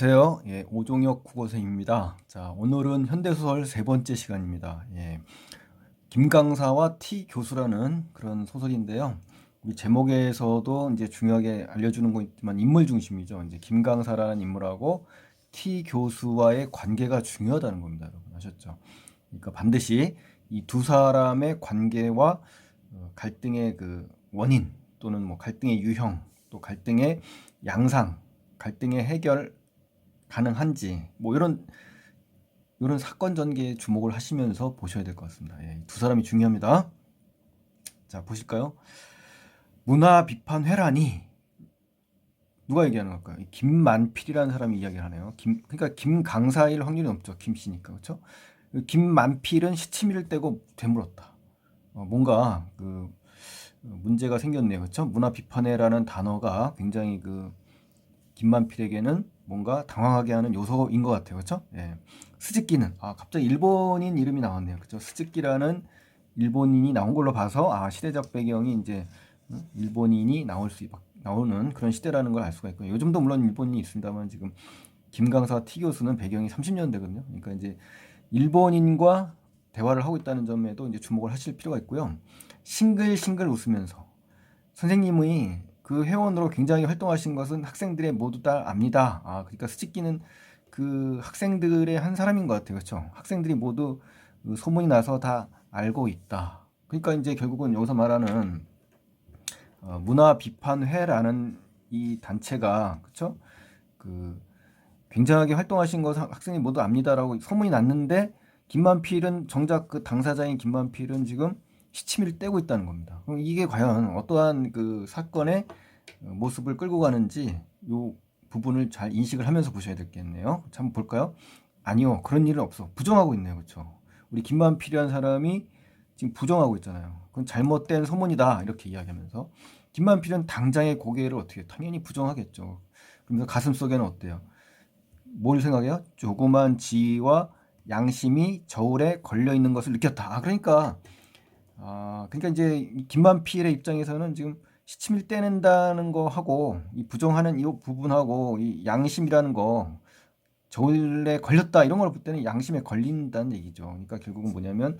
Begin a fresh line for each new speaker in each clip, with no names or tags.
안녕하세요. 오종혁 국어선생님입니다. 자, 오늘은 현대소설 세 번째 시간입니다. 김강사와 T 교수라는 그런 소설인데요. 우리 제목에서도 이제 중요하게 알려주는 거 있지만 인물 중심이죠. 이제 김강사라는 인물하고 T 교수와의 관계가 중요하다는 겁니다. 여러분 아셨죠? 그러니까 반드시 이 두 사람의 관계와 갈등의 그 원인 또는 뭐 갈등의 유형 또 갈등의 양상, 갈등의 해결 가능한지 뭐 이런 사건 전개에 주목을 하시면서 보셔야 될 것 같습니다. 두 사람이 중요합니다. 자, 보실까요? 문화 비판 회란이 누가 얘기하는 걸까요? 김만필이라는 사람이 이야기를 하네요. 그러니까 김강사일 확률이 높죠. 김씨니까 그렇죠? 김만필은 시치미를 떼고 되물었다. 뭔가 그 문제가 생겼네요. 그렇죠? 문화 비판회라는 단어가 굉장히 그 김만필에게는 뭔가 당황하게 하는 요소인 것 같아요. 그렇죠? 스즈키는 갑자기 일본인 이름이 나왔네요. 그렇죠? 스즈키라는 일본인이 나온 걸로 봐서 시대적 배경이 이제 일본인이 나오는 그런 시대라는 걸 알 수가 있고요. 요즘도 물론 일본인이 있습니다만 지금 김강사 T 교수는 배경이 30년대거든요. 그러니까 이제 일본인과 대화를 하고 있다는 점에도 이제 주목을 하실 필요가 있고요. 싱글싱글 웃으면서 선생님의 그 회원으로 굉장히 활동하신 것은 학생들의 모두 다 압니다. 그러니까 스치키는 그 학생들의 한 사람인 것 같아요. 그렇죠? 학생들이 모두 그 소문이 나서 다 알고 있다. 그러니까 이제 결국은 여기서 말하는 문화 비판회라는 이 단체가 그렇죠? 그 굉장하게 활동하신 것은 학생이 모두 압니다라고 소문이 났는데 김만필은 정작 그 당사자인 김만필은 지금 시치미를 떼고 있다는 겁니다. 그럼 이게 과연 어떠한 그 사건의 모습을 끌고 가는지 이 부분을 잘 인식을 하면서 보셔야 되겠네요. 자, 한번 볼까요? 아니요, 그런 일은 없어. 부정하고 있네요, 그렇죠? 우리 김만필이라는 사람이 지금 부정하고 있잖아요. 그건 잘못된 소문이다 이렇게 이야기하면서 김만필은 당장의 고개를 어떻게 당연히 부정하겠죠. 그러면서 가슴 속에는 어때요? 뭘 생각해요? 조그만 지위와 양심이 저울에 걸려 있는 것을 느꼈다. 그러니까 이제 김만필의 입장에서는 지금 시침을 떼낸다는 거 하고 이 부정하는 이 부분하고 이 양심이라는 거 저울에 걸렸다 이런 걸 볼 때는 양심에 걸린다는 얘기죠. 그러니까 결국은 뭐냐면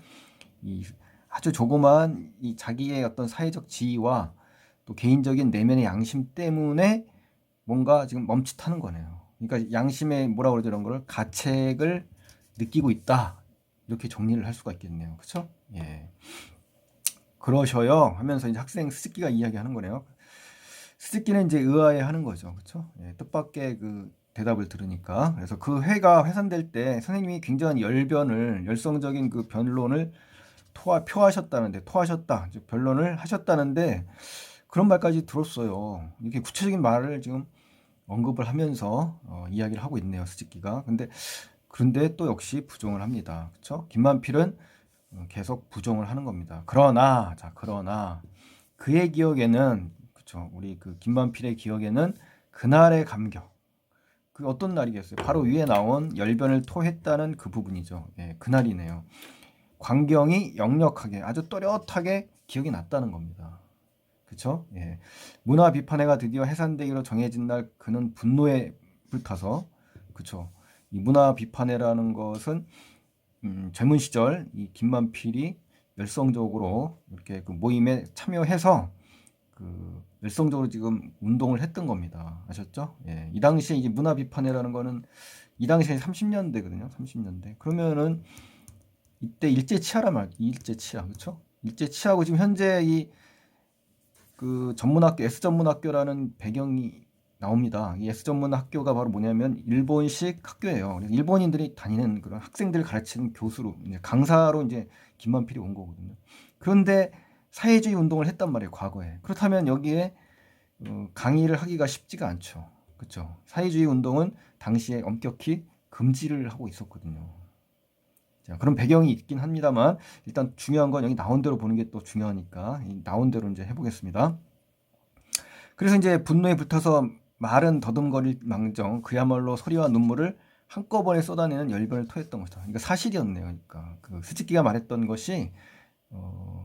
이 아주 조그만 이 자기의 어떤 사회적 지위와 또 개인적인 내면의 양심 때문에 뭔가 지금 멈칫하는 거네요. 그러니까 양심에 뭐라 그러죠? 이런 거를 가책을 느끼고 있다. 이렇게 정리를 할 수가 있겠네요. 그렇죠? 그러셔요 하면서 이제 학생 스즈키가 이야기하는 거네요. 스즈키는 이제 의아해하는 거죠. 그렇죠? 뜻밖의 그 대답을 들으니까. 그래서 그 회가 해산될 때 선생님이 굉장한 열성적인 그 변론을 토하셨다. 변론을 하셨다는데 그런 말까지 들었어요. 이렇게 구체적인 말을 지금 언급을 하면서 이야기를 하고 있네요. 스즈키가. 그런데 또 역시 부정을 합니다. 그렇죠? 김만필은 계속 부정을 하는 겁니다. 그러나 그의 기억에는 그렇죠. 우리 그 김만필의 기억에는 그날의 감격. 그 어떤 날이겠어요? 바로 위에 나온 열변을 토했다는 그 부분이죠. 그날이네요. 광경이 역력하게 아주 또렷하게 기억이 났다는 겁니다. 그렇죠? 문화 비판회가 드디어 해산되기로 정해진 날 그는 분노에 불타서 그렇죠. 이 문화 비판회라는 것은 젊은 시절 이 김만필이 열성적으로 이렇게 그 모임에 참여해서 그 열성적으로 지금 운동을 했던 겁니다. 아셨죠? 이 당시에 이제 문화 비판회라는 거는 이 당시에 30년대거든요. 30년대. 그러면은 이때 일제치하 그렇죠? 일제치하고 지금 현재 이 그 전문학교 S전문학교라는 배경이 나옵니다. 이 S전문학교가 바로 뭐냐면 일본식 학교예요. 일본인들이 다니는 그런 학생들을 가르치는 교수로 이제 강사로 이제 김만필이 온 거거든요. 그런데 사회주의 운동을 했단 말이에요, 과거에. 그렇다면 여기에 강의를 하기가 쉽지가 않죠. 그렇죠? 사회주의 운동은 당시에 엄격히 금지를 하고 있었거든요. 자, 그런 배경이 있긴 합니다만 일단 중요한 건 여기 나온 대로 보는 게 또 중요하니까 나온 대로 이제 해보겠습니다. 그래서 이제 분노에 불타서 말은 더듬거릴 망정 그야말로 소리와 눈물을 한꺼번에 쏟아내는 열변을 토했던 것이다. 그러니까 사실이었네요. 그러니까 그 스즈키가 말했던 것이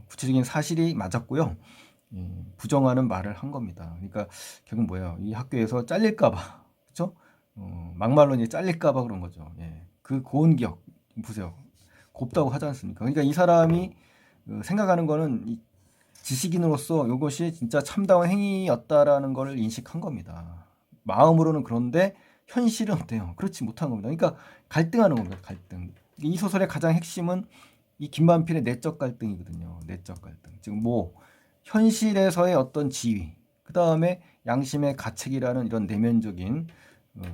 구체적인 사실이 맞았고요. 부정하는 말을 한 겁니다. 그러니까 결국 뭐예요? 이 학교에서 잘릴까봐, 그렇죠? 막말로 이제 잘릴까봐 그런 거죠. 예. 그 고운 기억 보세요. 곱다고 하지 않습니까? 그러니까 이 사람이 생각하는 거는 이 지식인으로서 이것이 진짜 참다운 행위였다라는 걸 인식한 겁니다. 마음으로는 그런데 현실은 어때요? 그렇지 못한 겁니다. 그러니까 갈등하는 겁니다. 갈등. 이 소설의 가장 핵심은 이 김만필의 내적 갈등이거든요. 내적 갈등. 즉 뭐 현실에서의 어떤 지위, 그 다음에 양심의 가책이라는 이런 내면적인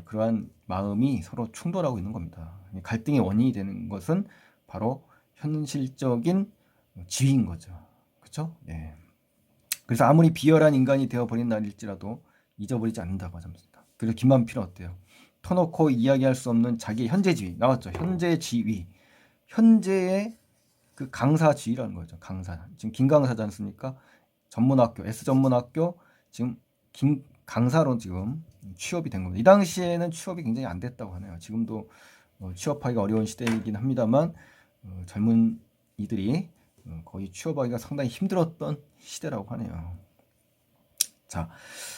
그러한 마음이 서로 충돌하고 있는 겁니다. 갈등의 원인이 되는 것은 바로 현실적인 지위인 거죠. 그렇죠? 예. 그래서 아무리 비열한 인간이 되어버린 날일지라도 잊어버리지 않는다고 하셨습니다. 그래서 김만필은 어때요? 터놓고 이야기할 수 없는 자기의 현재 지위 나왔죠. 현재 지위, 현재의 그 강사 지위라는 거죠. 강사. 지금 김강사지 않습니까? 전문학교, S전문학교 지금 강사로 지금 취업이 된 겁니다. 이 당시에는 취업이 굉장히 안 됐다고 하네요. 지금도 취업하기가 어려운 시대이긴 합니다만 젊은 이들이 거의 취업하기가 상당히 힘들었던 시대라고 하네요. 자,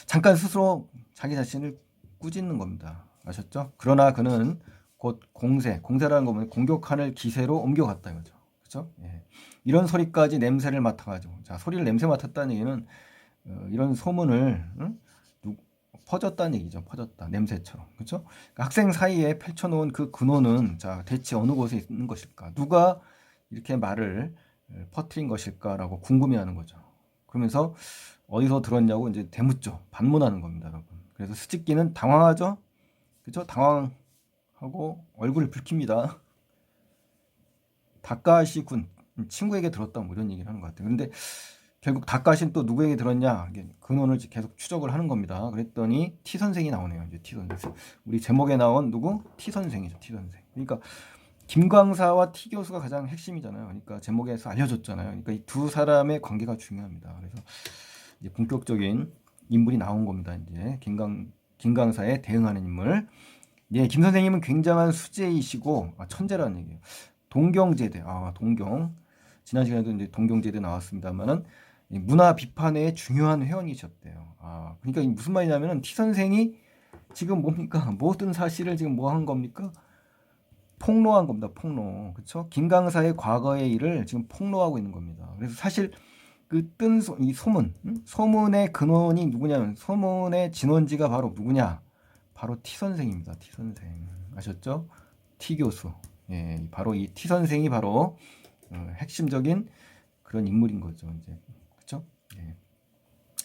잠깐 스스로 자기 자신을 꾸짖는 겁니다. 아셨죠? 그러나 그는 곧 공세라는 거 보면 공격하는 기세로 옮겨갔다 이거죠. 그렇죠? 예. 이런 소리까지 냄새를 맡아가지고, 자, 소리를 냄새 맡았다는 얘기는 이런 소문을 퍼졌다는 얘기죠. 퍼졌다. 냄새처럼. 그렇죠? 그러니까 학생 사이에 펼쳐놓은 그 근원은 자, 대체 어느 곳에 있는 것일까? 누가 이렇게 말을 퍼뜨린 것일까라고 궁금해하는 거죠. 그러면서 어디서 들었냐고 이제 대묻죠. 반문하는 겁니다, 여러분. 그래서 스즈키는 당황하죠. 그렇죠? 당황하고 얼굴을 붉힙니다. 다카시 군 친구에게 들었다 뭐 이런 얘기를 하는 것 같아요. 그런데 결국 다카시는 또 누구에게 들었냐 근원을 계속 추적을 하는 겁니다. 그랬더니 T 선생이 나오네요. 이제 T 선생. 우리 제목에 나온 누구? T 선생이죠. T 선생. 그러니까 김광사와 T 교수가 가장 핵심이잖아요. 그러니까 제목에서 알려줬잖아요. 그러니까 이 두 사람의 관계가 중요합니다. 그래서 이제 본격적인 인물이 나온 겁니다. 이제 김광사에 대응하는 인물. 예, 김 선생님은 굉장한 수재이시고 천재라는 얘기예요. 동경제대, 동경. 지난 시간에도 이제 동경제대 나왔습니다만은 문화 비판의 중요한 회원이셨대요. 그러니까 무슨 말이냐면은 T 선생이 지금 뭡니까? 모든 사실을 지금 뭐 한 겁니까? 폭로한 겁니다. 폭로. 그렇죠? 김강사의 과거의 일을 지금 폭로하고 있는 겁니다. 그래서 사실 그 이 소문, 소문의 근원이 누구냐면 소문의 진원지가 바로 누구냐? 바로 T 선생입니다. T 선생. 아셨죠? T 교수. 예, 바로 이 T 선생이 바로 핵심적인 그런 인물인 거죠. 이제 그렇죠? 예.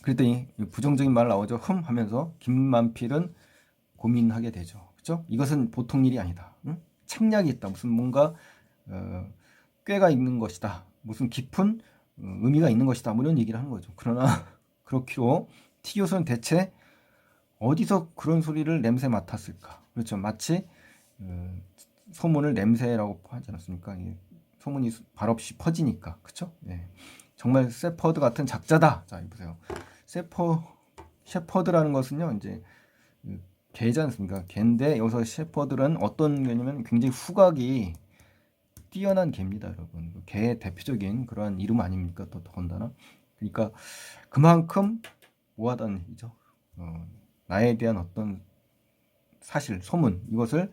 그랬더니 부정적인 말 나오죠. 하면서 김만필은 고민하게 되죠. 그렇죠? 이것은 보통 일이 아니다. 응? 책략이 있다. 무슨 뭔가 꾀가 있는 것이다. 무슨 깊은 의미가 있는 것이다. 뭐 이런 얘기를 하는 거죠. 그러나 그렇기로 T 교수는 대체 어디서 그런 소리를 냄새 맡았을까? 그렇죠. 마치 소문을 냄새라고 하지 않았습니까? 소문이 발없이 퍼지니까. 그렇죠? 예. 정말 세퍼드 같은 작자다. 자, 보세요. 셰퍼드라는 것은요. 이제 개지 않습니까? 개인데 여기서 셰퍼드는 어떤 개냐면 굉장히 후각이 뛰어난 개입니다, 여러분. 개의 대표적인 그러한 이름 아닙니까? 또 더군다나. 그러니까 그만큼 뭐하다는 얘기죠. 나에 대한 어떤 사실, 소문 이것을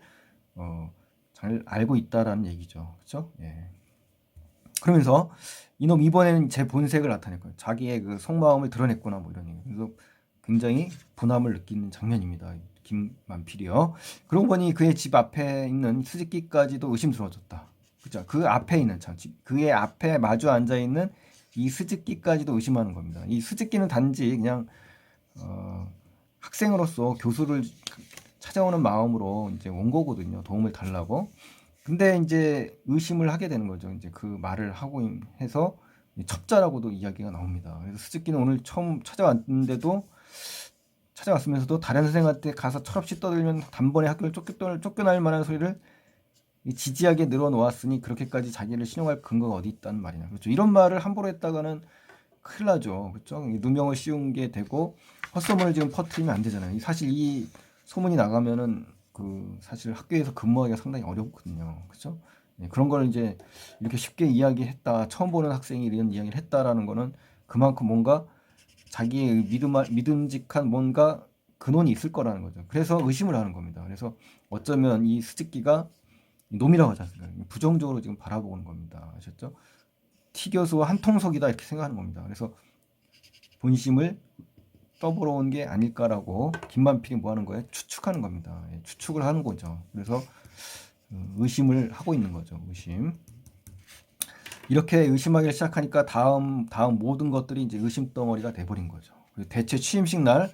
잘 알고 있다라는 얘기죠. 그렇죠? 예. 그러면서 이놈 이번에는 제 본색을 나타낼 거예요. 자기의 그 속마음을 드러냈구나 뭐 이런 얘기. 그래서 굉장히 분함을 느끼는 장면입니다. 김만필이요. 그러고 보니 그의 집 앞에 있는 스즈키까지도 의심스러워졌다. 그죠? 그 앞에 있는 그의 앞에 마주 앉아 있는 이 스즈키까지도 의심하는 겁니다. 이 스즈키는 단지 그냥 학생으로서 교수를 찾아오는 마음으로 이제 온 거거든요. 도움을 달라고. 근데 이제 의심을 하게 되는 거죠. 이제 그 말을 하고 해서 첩자라고도 이야기가 나옵니다. 그래서 스즈키는 오늘 처음 찾아왔으면서도 다른 선생한테 가서 철없이 떠들면 단번에 학교를 쫓겨날 만한 소리를 지지하게 늘어놓았으니 그렇게까지 자기를 신용할 근거가 어디 있다는 말이냐. 그렇죠. 이런 말을 함부로 했다가는 큰일 나죠. 그렇죠. 누명을 씌운 게 되고 헛소문을 지금 퍼뜨리면 안 되잖아요. 사실 이 소문이 나가면은 사실 학교에서 근무하기가 상당히 어렵거든요. 그렇죠? 그런 걸 이제 이렇게 쉽게 이야기했다. 처음 보는 학생이 이런 이야기를 했다라는 거는 그만큼 뭔가 자기의 믿음직한 뭔가 근원이 있을 거라는 거죠. 그래서 의심을 하는 겁니다. 그래서 어쩌면 이 스즈키가 놈이라고 하지 않습니까? 부정적으로 지금 바라보는 겁니다. 아셨죠? T 교수와 한통속이다 이렇게 생각하는 겁니다. 그래서 본심을 떠보러 온 게 아닐까라고 김만필이 뭐 하는 거예요? 추측하는 겁니다. 예, 추측을 하는 거죠. 그래서 의심을 하고 있는 거죠. 의심. 이렇게 의심하기 시작하니까 다음 모든 것들이 이제 의심 덩어리가 돼버린 거죠. 대체 취임식 날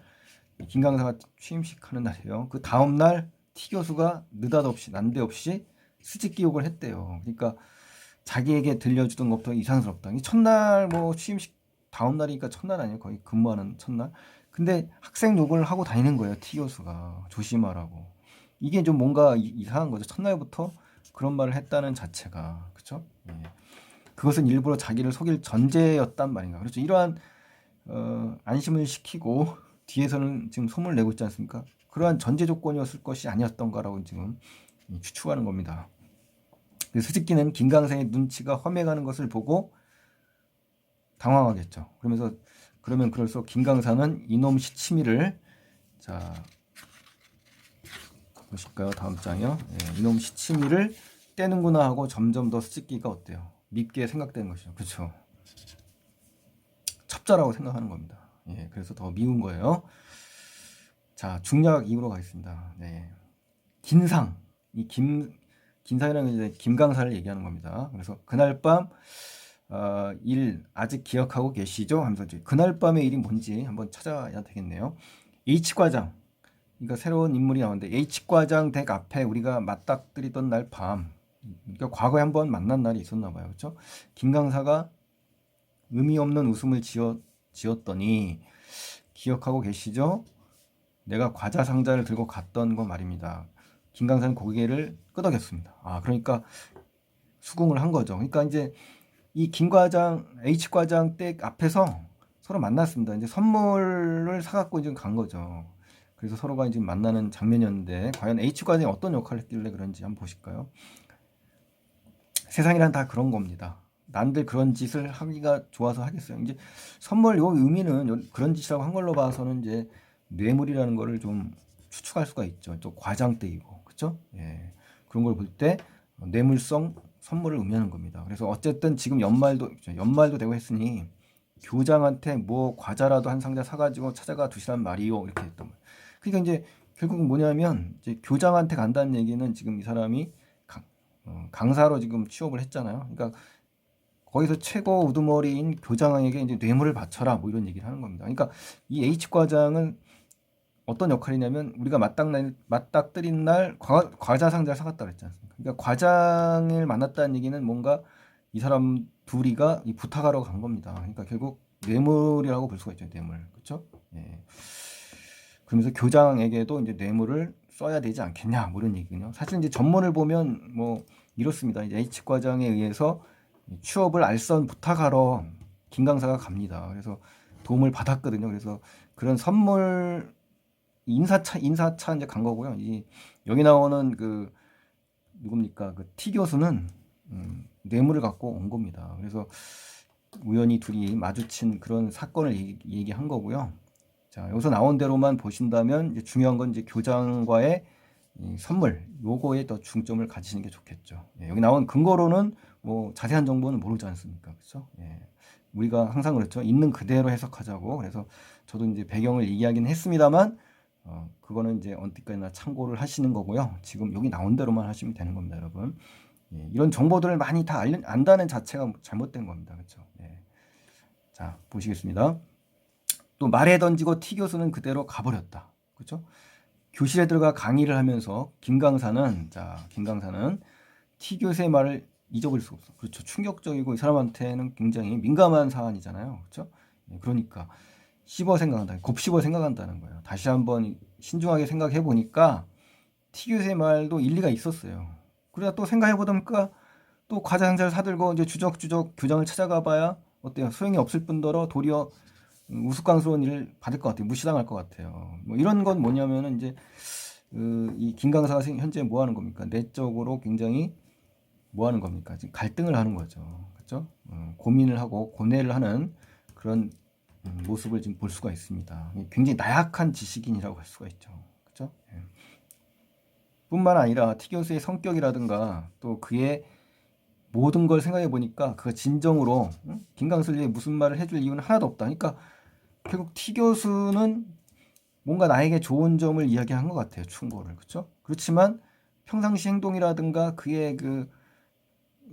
김강사가 취임식 하는 날이에요. 그 다음 날 T 교수가 느닷없이 난데없이 수직 기록을 했대요. 그러니까 자기에게 들려주던 것부터 이상스럽다. 첫날 뭐 취임식 다음 날이니까 첫날 아니에요. 거의 근무하는 첫날. 근데 학생 욕을 하고 다니는 거예요. T 교수가 조심하라고. 이게 좀 뭔가 이상한 거죠. 첫날부터 그런 말을 했다는 자체가 그렇죠? 예. 그것은 일부러 자기를 속일 전제였단 말인가. 그렇죠. 이러한 안심을 시키고 뒤에서는 지금 소문을 내고 있지 않습니까? 그러한 전제 조건이었을 것이 아니었던가라고 지금 추측하는 겁니다. 수직기는 김강생의 눈치가 험해가는 것을 보고 당황하겠죠. 그러면 그럴수록 김강사는 이놈 시치미를 자 보실까요? 다음 장이요. 예, 이놈 시치미를 떼는구나 하고 점점 더 수직기가 어때요? 밉게 생각되는 것이죠. 그렇죠. 첩자라고 생각하는 겁니다. 예, 그래서 더 미운 거예요. 자, 중략 이후로 가겠습니다. 네. 긴상. 긴상이라는 이제 김강사를 얘기하는 겁니다. 그래서 그날 밤, 일 아직 기억하고 계시죠? 하면서 그날 밤의 일이 뭔지 한번 찾아야 되겠네요. H과장. 그러니까 새로운 인물이 나오는데 H과장 댁 앞에 우리가 맞닥뜨리던 날 밤. 그러니까 과거에 한번 만난 날이 있었나 봐요. 그렇죠? 김강사가 의미 없는 웃음을 지었더니 기억하고 계시죠? 내가 과자 상자를 들고 갔던 거 말입니다. 김강사는 고개를 끄덕였습니다. 그러니까 수긍을 한 거죠. 그러니까 이제 이 김과장, H과장 댁 앞에서 서로 만났습니다. 이제 선물을 사갖고 이제 간 거죠. 그래서 서로가 이제 만나는 장면이었는데 과연 H과장이 어떤 역할을 했길래 그런지 한번 보실까요? 세상이란 다 그런 겁니다. 남들 그런 짓을 하기가 좋아서 하겠어요. 이제 선물 요 의미는 그런 짓이라고 한 걸로 봐서는 이제 뇌물이라는 거를 좀 추측할 수가 있죠. 또 과장댁이고, 그렇죠? 예. 그런 걸 볼 때 뇌물성 선물을 의미하는 겁니다. 그래서 어쨌든 지금 연말도 되고 했으니 교장한테 뭐 과자라도 한 상자 사가지고 찾아가 두시란 말이요. 이렇게 했던 거예요. 그러니까 이제 결국은 뭐냐면 이제 교장한테 간다는 얘기는 지금 이 사람이 강사로 지금 취업을 했잖아요. 그러니까 거기서 최고 우두머리인 교장에게 이제 뇌물을 바쳐라 뭐 이런 얘기를 하는 겁니다. 그러니까 이 H 과장은 어떤 역할이냐면 우리가 맞닥뜨린 날 과자 상자를 사갔다 그랬지 않습니까? 그러니까 과장을 만났다는 얘기는 뭔가 이 사람 둘이가 부탁하러 간 겁니다. 그러니까 결국 뇌물이라고 볼 수가 있죠. 뇌물. 그렇죠? 예. 그러면서 교장에게도 이제 뇌물을 써야 되지 않겠냐 뭐 이런 얘기군요. 사실 이제 전문을 보면 뭐 이렇습니다. 이제 H 과장에 의해서 취업을 알선 부탁하러 김강사가 갑니다. 그래서 도움을 받았거든요. 그래서 그런 선물 인사차 이제 간 거고요. 여기 나오는 그 누굽니까? 그 T 교수는 뇌물을 갖고 온 겁니다. 그래서 우연히 둘이 마주친 그런 사건을 얘기한 거고요. 자, 여기서 나온 대로만 보신다면 이제 중요한 건 이제 교장과의 선물 요거에 더 중점을 가지시는 게 좋겠죠. 예, 여기 나온 근거로는 뭐 자세한 정보는 모르지 않습니까? 그렇죠? 예, 우리가 항상 그렇죠. 있는 그대로 해석하자고. 그래서 저도 이제 배경을 얘기하긴 했습니다만 그거는 이제 언제까지나 참고를 하시는 거고요. 지금 여기 나온 대로만 하시면 되는 겁니다, 여러분. 예, 이런 정보들을 많이 다 안다는 자체가 잘못된 겁니다. 그렇죠? 예. 자, 보시겠습니다. 또 말에 던지고 T 교수는 그대로 가버렸다. 그렇죠? 교실에 들어가 강의를 하면서 김강사는 T 교수의 말을 잊어버릴 수가 없어. 그렇죠. 충격적이고 이 사람한테는 굉장히 민감한 사안이잖아요. 그렇죠? 예, 그러니까 곱씹어 생각한다는 거예요. 다시 한번 신중하게 생각해 보니까 T 교수의 말도 일리가 있었어요. 그러다 또 생각해 보니까 또 과자 상자를 사들고 이제 주적주적 교장을 찾아가 봐야 어때요? 소용이 없을 뿐더러 도리어 우스꽝스러운 일을 받을 것 같아요. 무시당할 것 같아요. 뭐 이런 건 뭐냐면은 이제 이 김강사가 현재 뭐 하는 겁니까? 내적으로 굉장히 뭐 하는 겁니까? 지금 갈등을 하는 거죠. 그렇죠? 고민을 하고 고뇌를 하는 그런 모습을 지금 볼 수가 있습니다. 굉장히 나약한 지식인이라고 할 수가 있죠. 그렇죠? 예. 뿐만 아니라 티 교수의 성격이라든가 또 그의 모든 걸 생각해 보니까 그 진정으로 김강슬리에 무슨 말을 해줄 이유는 하나도 없다. 그러니까 결국 티 교수는 뭔가 나에게 좋은 점을 이야기한 것 같아요. 충고를. 그렇죠? 그렇지만 평상시 행동이라든가 그의 그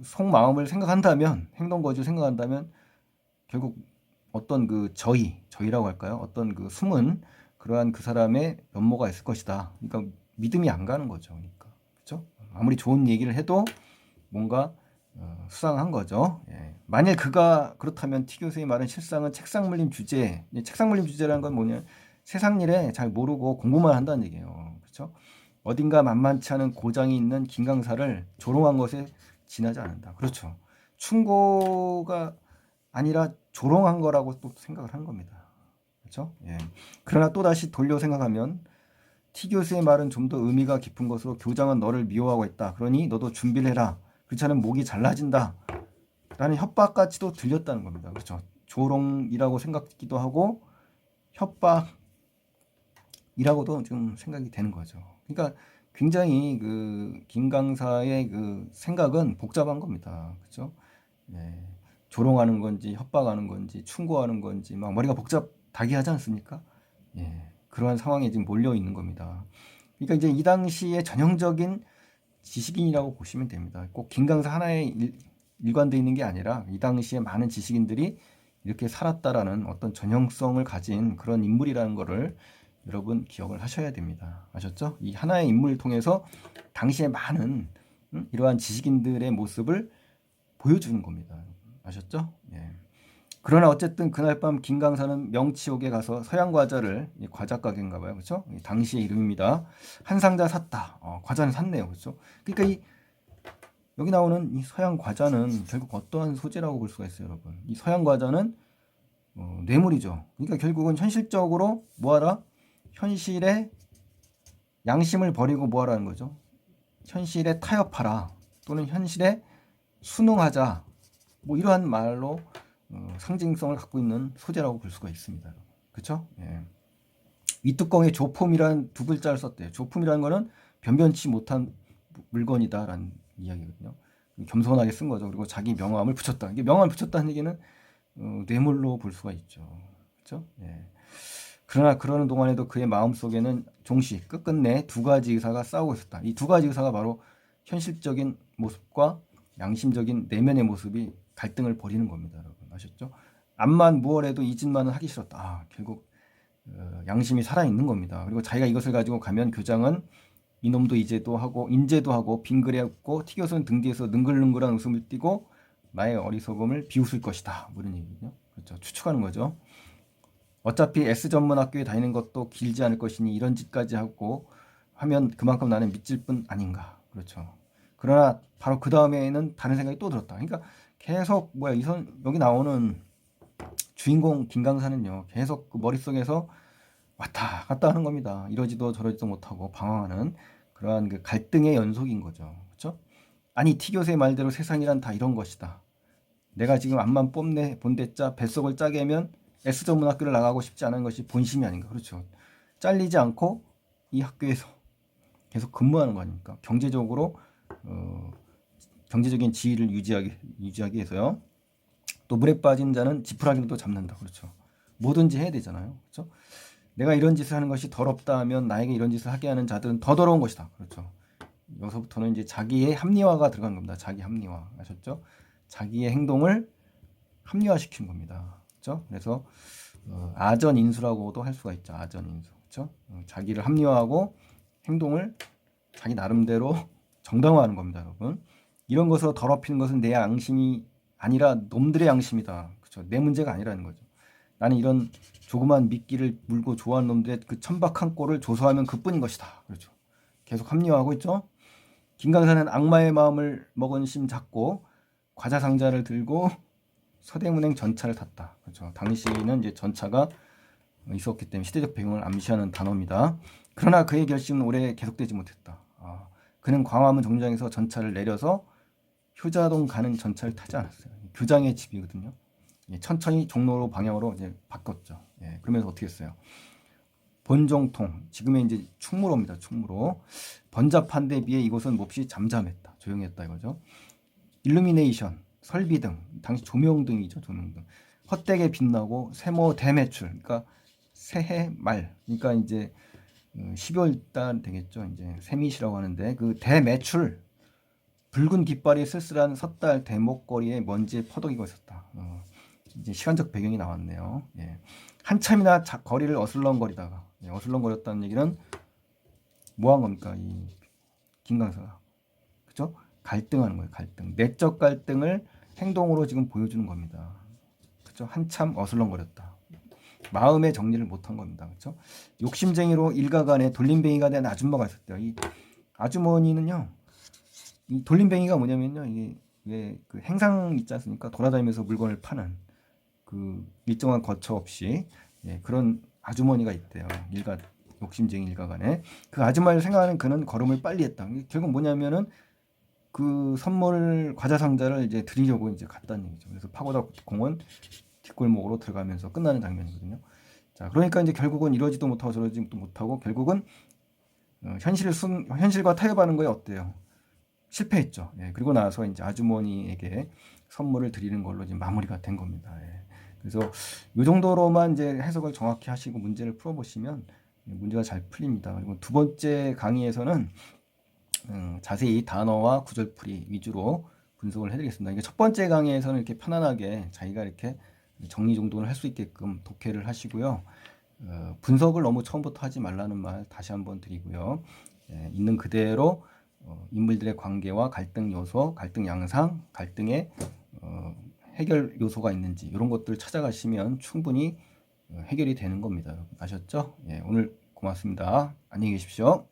속마음을 생각한다면, 행동 거지를 생각한다면 결국 어떤 그 저희라고 할까요? 어떤 그 숨은 그러한 그 사람의 면모가 있을 것이다. 그러니까 믿음이 안 가는 거죠. 그러니까 그렇죠? 아무리 좋은 얘기를 해도 뭔가 수상한 거죠. 예. 만일 그가 그렇다면 티 교수의 말은 실상은 책상 물림 주제. 책상 물림 주제라는 건 뭐냐? 세상 일에 잘 모르고 공부만 한다는 얘기예요. 그렇죠? 어딘가 만만치 않은 고장이 있는 김강사를 조롱한 것에 지나지 않는다. 그렇죠. 충고가 아니라 조롱한 거라고 또 생각을 한 겁니다. 그렇죠? 예. 그러나 또 다시 돌려 생각하면 티 교수의 말은 좀 더 의미가 깊은 것으로 교장은 너를 미워하고 있다. 그러니 너도 준비를 해라. 그렇지 않으면 목이 잘라진다. 라는 협박까지도 들렸다는 겁니다. 그렇죠? 조롱이라고 생각기도 하고 협박이라고도 좀 생각이 되는 거죠. 그러니까 굉장히 그 김강사의 그 생각은 복잡한 겁니다. 그렇죠? 예. 조롱하는 건지 협박하는 건지 충고하는 건지 막 머리가 복잡하게 하지 않습니까? 예. 그러한 상황에 지금 몰려 있는 겁니다. 그러니까 이제 이 당시에 전형적인 지식인이라고 보시면 됩니다. 꼭 김강사 하나에 일관되어 있는 게 아니라 이 당시에 많은 지식인들이 이렇게 살았다라는 어떤 전형성을 가진 그런 인물이라는 거를 여러분 기억을 하셔야 됩니다. 아셨죠? 이 하나의 인물을 통해서 당시에 많은 이러한 지식인들의 모습을 보여주는 겁니다. 아셨죠? 예. 그러나 어쨌든 그날 밤 김강사는 명치옥에 가서 서양 과자를, 과자 가게인가 봐요. 그렇죠? 당시의 이름입니다. 한 상자 샀다. 과자는 샀네요. 그렇죠? 그러니까 여기 나오는 이 서양 과자는 결국 어떠한 소재라고 볼 수가 있어요, 여러분. 이 서양 과자는 뇌물이죠. 그러니까 결국은 현실적으로 뭐하라? 현실의 양심을 버리고 뭐하라는 거죠? 현실에 타협하라. 또는 현실에 순응하자. 뭐 이러한 말로 상징성을 갖고 있는 소재라고 볼 수가 있습니다. 그렇죠? 예. 윗뚜껑에 조품이라는 두 글자를 썼대요. 조품이라는 거는 변변치 못한 물건이다라는 이야기거든요. 겸손하게 쓴 거죠. 그리고 자기 명함을 붙였다. 이게 명함을 붙였다는 얘기는 뇌물로 볼 수가 있죠. 그렇죠? 예. 그러나 그러는 동안에도 그의 마음속에는 종시 끝끝내 두 가지 의사가 싸우고 있었다. 이 두 가지 의사가 바로 현실적인 모습과 양심적인 내면의 모습이 갈등을 벌이는 겁니다. 여러분 아셨죠? 암만 무얼해도 이 짓만은 하기 싫었다. 결국 양심이 살아있는 겁니다. 그리고 자기가 이것을 가지고 가면 교장은 이놈도 이제도 하고 인제도 하고 빙그레었고 티 교수는 등 뒤에서 능글능글한 웃음을 띠고 나의 어리석음을 비웃을 것이다. 뭐 이런 얘기죠. 그렇죠. 추측하는 거죠. 어차피 S전문학교에 다니는 것도 길지 않을 것이니 이런 짓까지 하고 하면 그만큼 나는 미칠 뿐 아닌가. 그렇죠. 그러나 바로 그 다음에는 다른 생각이 또 들었다. 그러니까 계속 여기 나오는 주인공 김강사는요. 계속 그 머릿속에서 왔다 갔다 하는 겁니다. 이러지도 저러지도 못하고 방황하는 그러한 그 갈등의 연속인 거죠. 그렇죠? 아니 티 교수의 말대로 세상이란 다 이런 것이다. 내가 지금 앞만 본대짜 뱃속을 짜게 하면 S전문학교를 나가고 싶지 않은 것이 본심이 아닌가. 그렇죠. 잘리지 않고 이 학교에서 계속 근무하는 거 아닙니까? 경제적으로 경제적인 지위를 유지하기 위해서요. 또 물에 빠진 자는 지푸라기도 잡는다. 그렇죠. 뭐든지 해야 되잖아요. 그렇죠. 내가 이런 짓을 하는 것이 더럽다 하면 나에게 이런 짓을 하게 하는 자들은 더 더러운 것이다. 그렇죠. 여기서부터는 이제 자기의 합리화가 들어간 겁니다. 자기 합리화. 아셨죠? 자기의 행동을 합리화시킨 겁니다. 그렇죠? 그래서 아전인수라고도 할 수가 있죠. 아전인수. 그렇죠? 자기를 합리화하고 행동을 자기 나름대로 정당화하는 겁니다, 여러분. 이런 것으로 더럽히는 것은 내 양심이 아니라 놈들의 양심이다. 그렇죠? 내 문제가 아니라는 거죠. 나는 이런 조그만 미끼를 물고 좋아하는 놈들의 그 천박한 꼴을 조소하면 그뿐인 것이다. 그렇죠? 계속 합리화하고 있죠. 김강사는 악마의 마음을 먹은 심 잡고 과자 상자를 들고 서대문행 전차를 탔다. 그렇죠. 당시에는 이제 전차가 있었기 때문에 시대적 배경을 암시하는 단어입니다. 그러나 그의 결심은 오래 계속되지 못했다. 그는 광화문 정류장에서 전차를 내려서 효자동 가는 전차를 타지 않았어요. 교장의 집이거든요. 예, 천천히 종로 방향으로 이제 바꿨죠. 예, 그러면서 어떻게 했어요? 본정통, 지금의 이제 충무로입니다. 충무로. 번잡한 데 비해 이곳은 몹시 잠잠했다. 조용했다 이거죠. 일루미네이션, 설비등, 당시 조명등이죠. 조명등. 헛되게 빛나고 세모 대매출, 그러니까 새해 말, 그러니까 이제 12월 달 되겠죠. 이제 세밋이라고 하는데 그 대매출, 붉은 깃발이 쓸쓸한 섣달 대목거리에 먼지에 퍼덕이고 있었다. 이제 시간적 배경이 나왔네요. 예. 한참이나 거리를 어슬렁거리다가, 예, 어슬렁거렸다는 얘기는 뭐 한 겁니까? 이 김강사가. 그죠? 갈등하는 거예요. 갈등. 내적 갈등을 행동으로 지금 보여주는 겁니다. 그죠? 한참 어슬렁거렸다. 마음의 정리를 못한 겁니다. 그죠? 욕심쟁이로 일가간에 돌림뱅이가 된 아줌마가 있었대요. 이 아주머니는요, 이 돌림뱅이가 뭐냐면요, 이게 왜 그 행상 있지 않습니까? 돌아다니면서 물건을 파는 그 일정한 거처 없이, 예, 그런 아주머니가 있대요. 욕심쟁이 일가간에. 그 아줌마를 생각하는 그는 걸음을 빨리 했다. 결국 뭐냐면은 그 선물 과자 상자를 이제 드리려고 이제 갔다는 얘기죠. 그래서 파고다 공원 뒷골목으로 들어가면서 끝나는 장면이거든요. 자, 그러니까 이제 결국은 이러지도 못하고 저러지도 못하고 결국은 현실과 타협하는 거에 어때요? 실패했죠. 예, 그리고 나서 이제 아주머니에게 선물을 드리는 걸로 이제 마무리가 된 겁니다. 예. 그래서 이 정도로만 이제 해석을 정확히 하시고 문제를 풀어보시면 문제가 잘 풀립니다. 그리고 두 번째 강의에서는 자세히 단어와 구절풀이 위주로 분석을 해드리겠습니다. 이게 첫 번째 강의에서는 이렇게 편안하게 자기가 이렇게 정리정돈을 할 수 있게끔 독해를 하시고요. 분석을 너무 처음부터 하지 말라는 말 다시 한번 드리고요. 예, 있는 그대로 인물들의 관계와 갈등 요소, 갈등 양상, 갈등의 해결 요소가 있는지 이런 것들 찾아가시면 충분히 해결이 되는 겁니다. 아셨죠? 예, 오늘 고맙습니다. 안녕히 계십시오.